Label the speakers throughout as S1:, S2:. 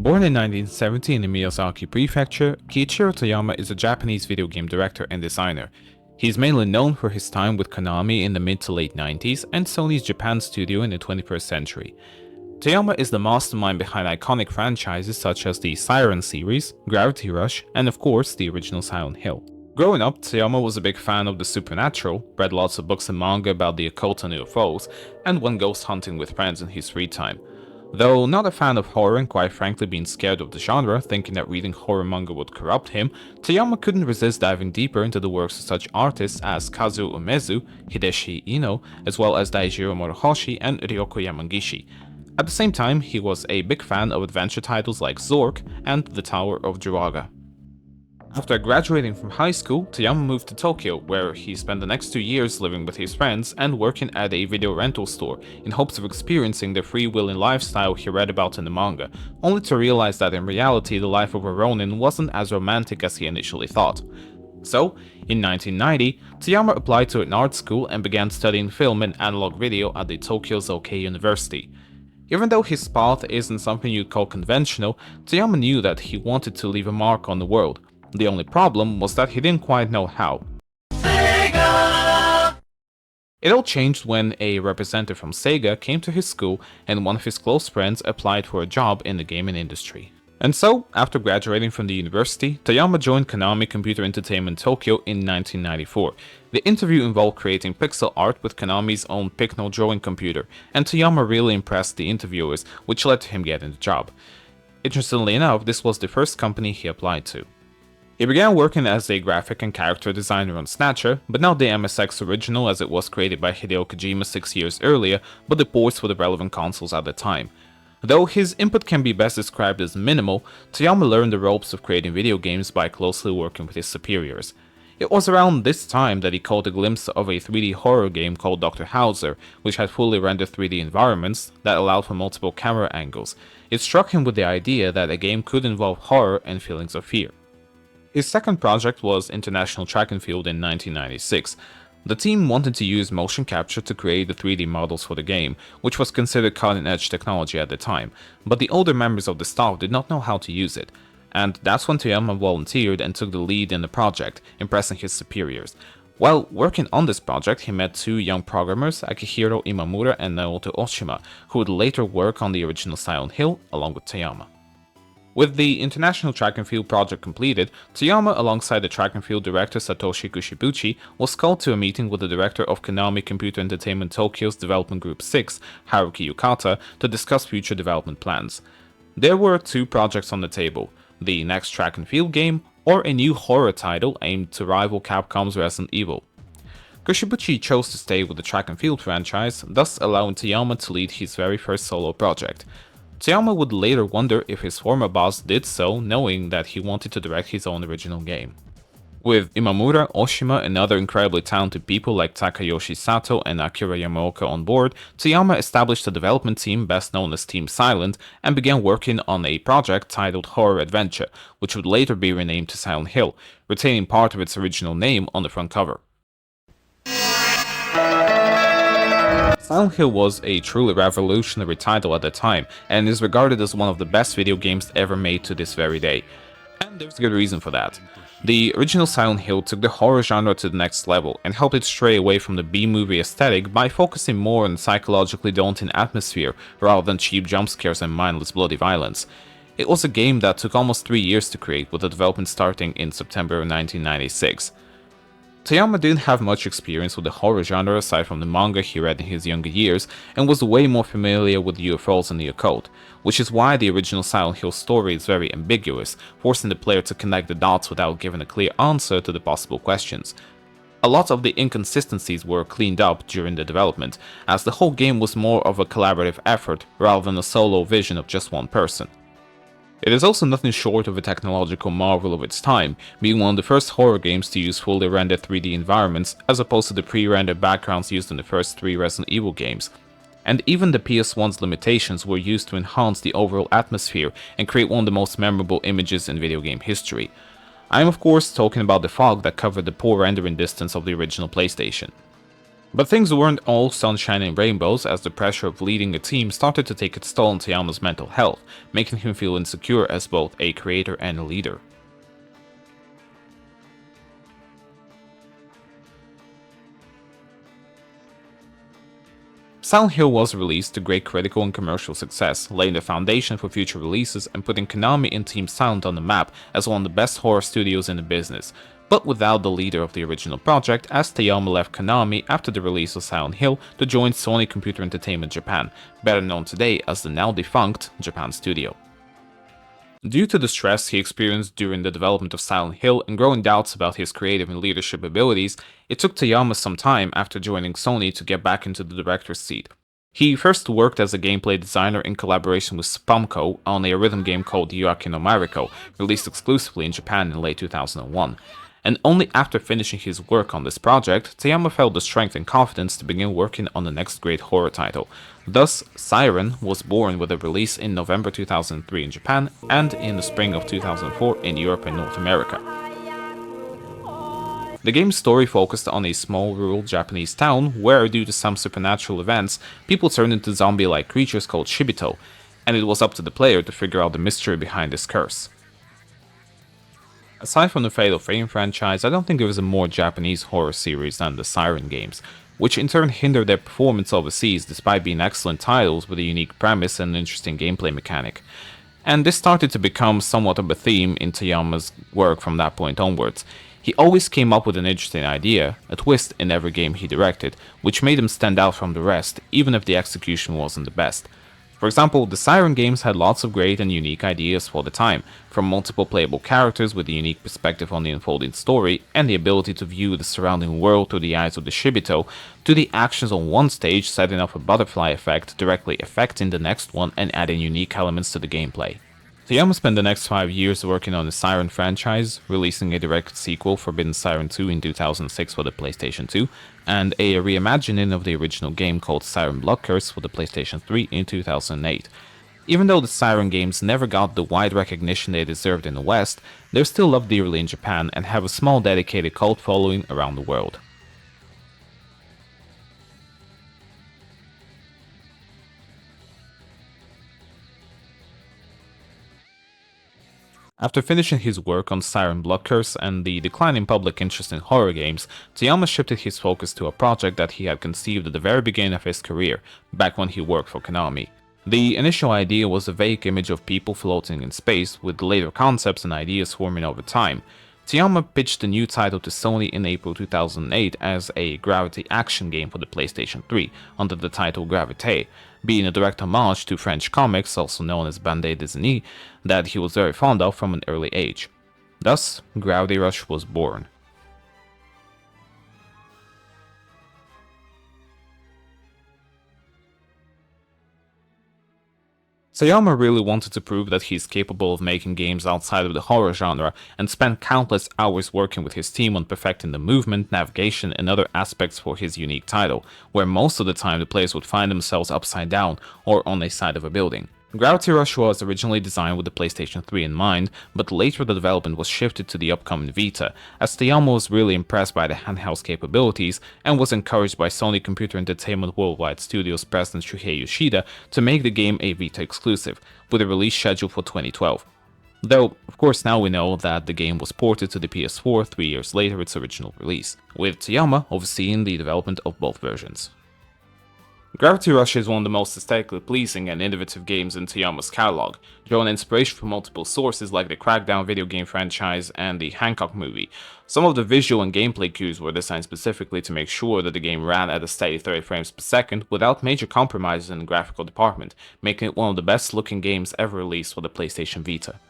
S1: Born in 1970 in the Miyazaki Prefecture, Keiichiro Toyama is a Japanese video game director and designer. He is mainly known for his time with Konami in the mid to late 90s and Sony's Japan studio in the 21st century. Toyama is the mastermind behind iconic franchises such as the Siren series, Gravity Rush, and of course the original Silent Hill. Growing up, Toyama was a big fan of the supernatural, read lots of books and manga about the occult and UFOs, and went ghost hunting with friends in his free time. Though not a fan of horror and quite frankly being scared of the genre, thinking that reading horror manga would corrupt him, Toyama couldn't resist diving deeper into the works of such artists as Kazuo Umezu, Hideshi Ino, as well as Daijiro Morohoshi and Ryoko Yamagishi. At the same time, he was a big fan of adventure titles like Zork and The Tower of Druaga. After graduating from high school, Toyama moved to Tokyo, where he spent the next 2 years living with his friends and working at a video rental store in hopes of experiencing the free-wheeling lifestyle he read about in the manga, only to realize that in reality the life of a ronin wasn't as romantic as he initially thought. So, in 1990, Toyama applied to an art school and began studying film and analog video at the Tokyo Zokei University. Even though his path isn't something you'd call conventional, Toyama knew that he wanted to leave a mark on the world. The only problem was that he didn't quite know how. Sega! It all changed when a representative from Sega came to his school and one of his close friends applied for a job in the gaming industry. And so, after graduating from the university, Toyama joined Konami Computer Entertainment Tokyo in 1994. The interview involved creating pixel art with Konami's own Picknell drawing computer, and Toyama really impressed the interviewers, which led to him getting the job. Interestingly enough, this was the first company he applied to. He began working as a graphic and character designer on Snatcher, but not the MSX original as it was created by Hideo Kojima 6 years earlier, but the ports for the relevant consoles at the time. Though his input can be best described as minimal, Toyama learned the ropes of creating video games by closely working with his superiors. It was around this time that he caught a glimpse of a 3D horror game called Dr. Hauser, which had fully rendered 3D environments that allowed for multiple camera angles. It struck him with the idea that a game could involve horror and feelings of fear. His second project was International Track and Field in 1996. The team wanted to use motion capture to create the 3D models for the game, which was considered cutting-edge technology at the time, but the older members of the staff did not know how to use it. And that's when Toyama volunteered and took the lead in the project, impressing his superiors. While working on this project, he met two young programmers, Akihiro Imamura and Naoto Oshima, who would later work on the original Silent Hill along with Toyama. With the International Track and Field project completed, Toyama, alongside the track and field director Satoshi Kushibuchi, was called to a meeting with the director of Konami Computer Entertainment Tokyo's Development Group 6, Haruki Yukata, to discuss future development plans. There were two projects on the table: the next track and field game, or a new horror title aimed to rival Capcom's Resident Evil. Kushibuchi chose to stay with the track and field franchise, thus allowing Toyama to lead his very first solo project. Toyama would later wonder if his former boss did so, knowing that he wanted to direct his own original game. With Imamura, Oshima, and other incredibly talented people like Takayoshi Sato and Akira Yamaoka on board, Toyama established a development team best known as Team Silent and began working on a project titled Horror Adventure, which would later be renamed to Silent Hill, retaining part of its original name on the front cover. Silent Hill was a truly revolutionary title at the time, and is regarded as one of the best video games ever made to this very day. And there's a good reason for that. The original Silent Hill took the horror genre to the next level, and helped it stray away from the B-movie aesthetic by focusing more on the psychologically daunting atmosphere, rather than cheap jump scares and mindless bloody violence. It was a game that took almost 3 years to create, with the development starting in September 1996. Toyama didn't have much experience with the horror genre aside from the manga he read in his younger years, and was way more familiar with UFOs and the occult, which is why the original Silent Hill story is very ambiguous, forcing the player to connect the dots without giving a clear answer to the possible questions. A lot of the inconsistencies were cleaned up during the development, as the whole game was more of a collaborative effort rather than a solo vision of just one person. It is also nothing short of a technological marvel of its time, being one of the first horror games to use fully rendered 3D environments as opposed to the pre-rendered backgrounds used in the first 3 Resident Evil games. And even the PS1's limitations were used to enhance the overall atmosphere and create one of the most memorable images in video game history. I am of course talking about the fog that covered the poor rendering distance of the original PlayStation. But things weren't all sunshine and rainbows, as the pressure of leading a team started to take its toll on Toyama's mental health, making him feel insecure as both a creator and a leader. Silent Hill was released to great critical and commercial success, laying the foundation for future releases and putting Konami and Team Silent on the map as one of the best horror studios in the business, but without the leader of the original project, as Toyama left Konami after the release of Silent Hill to join Sony Computer Entertainment Japan, better known today as the now defunct Japan Studio. Due to the stress he experienced during the development of Silent Hill and growing doubts about his creative and leadership abilities, it took Toyama some time after joining Sony to get back into the director's seat. He first worked as a gameplay designer in collaboration with Spamco on a rhythm game called Yoaki no Mariko, released exclusively in Japan in late 2001. And only after finishing his work on this project, Toyama felt the strength and confidence to begin working on the next great horror title. Thus, Siren was born with a release in November 2003 in Japan and in the spring of 2004 in Europe and North America. The game's story focused on a small rural Japanese town where, due to some supernatural events, people turned into zombie-like creatures called Shibito, and it was up to the player to figure out the mystery behind this curse. Aside from the Fatal Frame franchise, I don't think there is a more Japanese horror series than the Siren games, which in turn hindered their performance overseas despite being excellent titles with a unique premise and an interesting gameplay mechanic. And this started to become somewhat of a theme in Toyama's work from that point onwards. He always came up with an interesting idea, a twist in every game he directed, which made him stand out from the rest, even if the execution wasn't the best. For example, the Siren games had lots of great and unique ideas for the time, from multiple playable characters with a unique perspective on the unfolding story and the ability to view the surrounding world through the eyes of the Shibito, to the actions on one stage setting off a butterfly effect directly affecting the next one and adding unique elements to the gameplay. Toyama spent the next 5 years working on the Siren franchise, releasing a direct sequel, Forbidden Siren 2, in 2006 for the PlayStation 2, and a reimagining of the original game called Siren Blood Curse for the PlayStation 3 in 2008. Even though the Siren games never got the wide recognition they deserved in the West, they're still loved dearly in Japan and have a small dedicated cult following around the world. After finishing his work on Siren Blood Curse and the decline in public interest in horror games, Toyama shifted his focus to a project that he had conceived at the very beginning of his career, back when he worked for Konami. The initial idea was a vague image of people floating in space, with later concepts and ideas forming over time. Toyama pitched the new title to Sony in April 2008 as a gravity action game for the PlayStation 3, under the title Gravité, being a direct homage to French comics, also known as bande dessinée, that he was very fond of from an early age. Thus, Gravity Rush was born. Toyama really wanted to prove that he's capable of making games outside of the horror genre, and spent countless hours working with his team on perfecting the movement, navigation, and other aspects for his unique title, where most of the time the players would find themselves upside down or on a side of a building. Gravity Rush was originally designed with the PlayStation 3 in mind, but later the development was shifted to the upcoming Vita, as Toyama was really impressed by the handheld's capabilities and was encouraged by Sony Computer Entertainment Worldwide Studios president Shuhei Yoshida to make the game a Vita exclusive, with a release schedule for 2012. Though, of course, now we know that the game was ported to the PS4 3 years later its original release, with Toyama overseeing the development of both versions. Gravity Rush is one of the most aesthetically pleasing and innovative games in Toyama's catalog, drawing inspiration from multiple sources like the Crackdown video game franchise and the Hancock movie. Some of the visual and gameplay cues were designed specifically to make sure that the game ran at a steady 30 frames per second without major compromises in the graphical department, making it one of the best looking games ever released for the PlayStation Vita.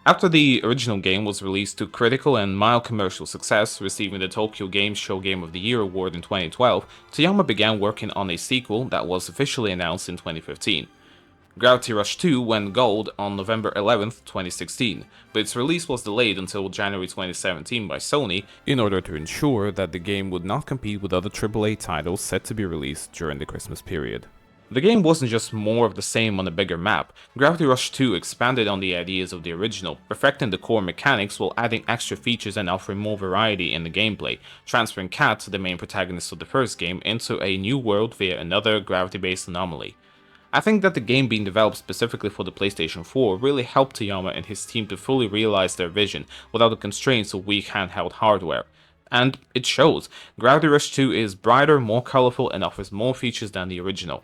S1: After the original game was released to critical and mild commercial success, receiving the Tokyo Game Show Game of the Year award in 2012, Toyama began working on a sequel that was officially announced in 2015. Gravity Rush 2 went gold on November 11, 2016, but its release was delayed until January 2017 by Sony in order to ensure that the game would not compete with other AAA titles set to be released during the Christmas period. The game wasn't just more of the same on a bigger map. Gravity Rush 2 expanded on the ideas of the original, perfecting the core mechanics while adding extra features and offering more variety in the gameplay, transferring Kat, the main protagonist of the first game, into a new world via another gravity-based anomaly. I think that the game being developed specifically for the PlayStation 4 really helped Toyama and his team to fully realize their vision without the constraints of weak handheld hardware. And it shows. Gravity Rush 2 is brighter, more colorful, and offers more features than the original.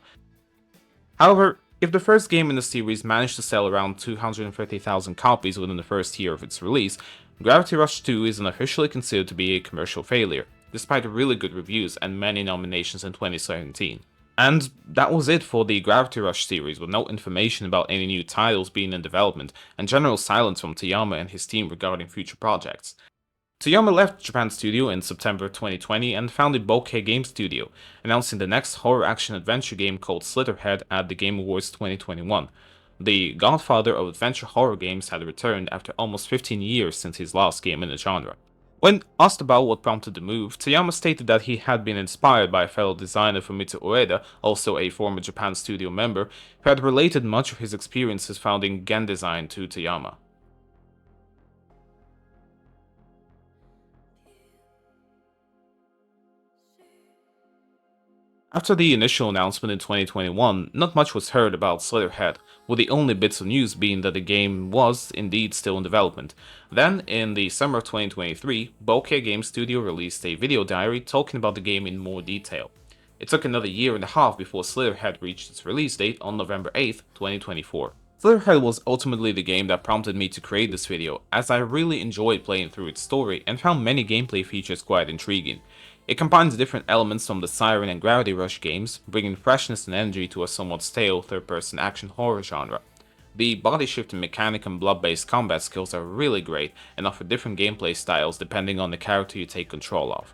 S1: However, if the first game in the series managed to sell around 250,000 copies within the first year of its release, Gravity Rush 2 is unofficially considered to be a commercial failure, despite really good reviews and many nominations in 2017. And that was it for the Gravity Rush series, with no information about any new titles being in development, and general silence from Toyama and his team regarding future projects. Toyama left Japan Studio in September 2020 and founded Bokeh Game Studio, announcing the next horror action-adventure game called Slitherhead at the Game Awards 2021. The godfather of adventure horror games had returned after almost 15 years since his last game in the genre. When asked about what prompted the move, Toyama stated that he had been inspired by a fellow designer Fumito Ueda, also a former Japan Studio member, who had related much of his experiences founding Gen Design to Toyama. After the initial announcement in 2021, not much was heard about Slitherhead, with the only bits of news being that the game was indeed still in development. Then, in the summer of 2023, Bokeh Game Studio released a video diary talking about the game in more detail. It took another year and a half before Slitherhead reached its release date on November 8, 2024. Slitherhead was ultimately the game that prompted me to create this video, as I really enjoyed playing through its story and found many gameplay features quite intriguing. It combines different elements from the Siren and Gravity Rush games, bringing freshness and energy to a somewhat stale third-person action horror genre. The body-shifting mechanic and blood-based combat skills are really great and offer different gameplay styles depending on the character you take control of.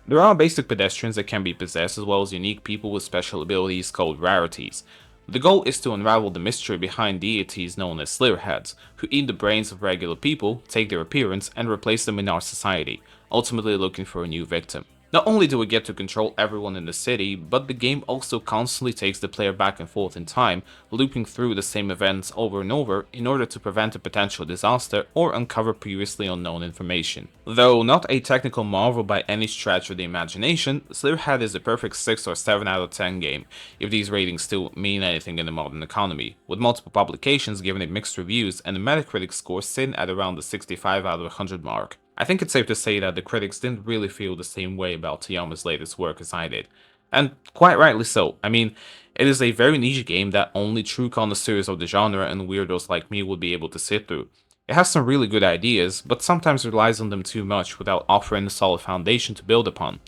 S1: There are basic pedestrians that can be possessed, as well as unique people with special abilities called rarities. The goal is to unravel the mystery behind deities known as Slitherheads, who eat the brains of regular people, take their appearance, and replace them in our society, ultimately looking for a new victim. Not only do we get to control everyone in the city, but the game also constantly takes the player back and forth in time, looping through the same events over and over in order to prevent a potential disaster or uncover previously unknown information. Though not a technical marvel by any stretch of the imagination, Slitherhead is a perfect 6 or 7 out of 10 game, if these ratings still mean anything in the modern economy, with multiple publications giving it mixed reviews and the Metacritic score sitting at around the 65 out of 100 mark. I think it's safe to say that the critics didn't really feel the same way about Toyama's latest work as I did. And quite rightly so. I mean, it is a very niche game that only true connoisseurs of the genre and weirdos like me would be able to sit through. It has some really good ideas, but sometimes relies on them too much without offering a solid foundation to build upon.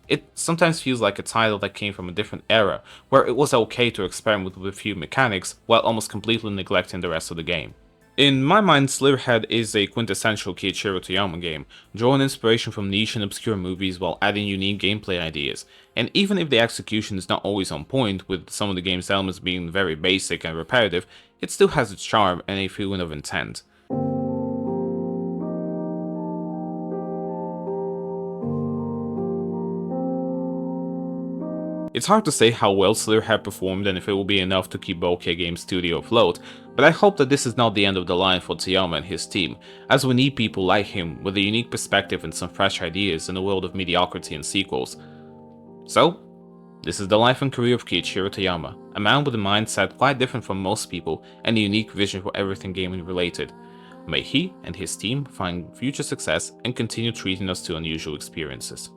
S1: It sometimes feels like a title that came from a different era, where it was okay to experiment with a few mechanics while almost completely neglecting the rest of the game. In my mind, Slitherhead is a quintessential Keiichiro Toyama game, drawing inspiration from niche and obscure movies while adding unique gameplay ideas. And even if the execution is not always on point, with some of the game's elements being very basic and repetitive, it still has its charm and a feeling of intent. It's hard to say how well Slitherhead performed and if it will be enough to keep Bokeh Game Studio afloat, but I hope that this is not the end of the line for Toyama and his team, as we need people like him with a unique perspective and some fresh ideas in a world of mediocrity and sequels. So, this is the life and career of Keiichiro Toyama, a man with a mindset quite different from most people and a unique vision for everything gaming related. May he and his team find future success and continue treating us to unusual experiences.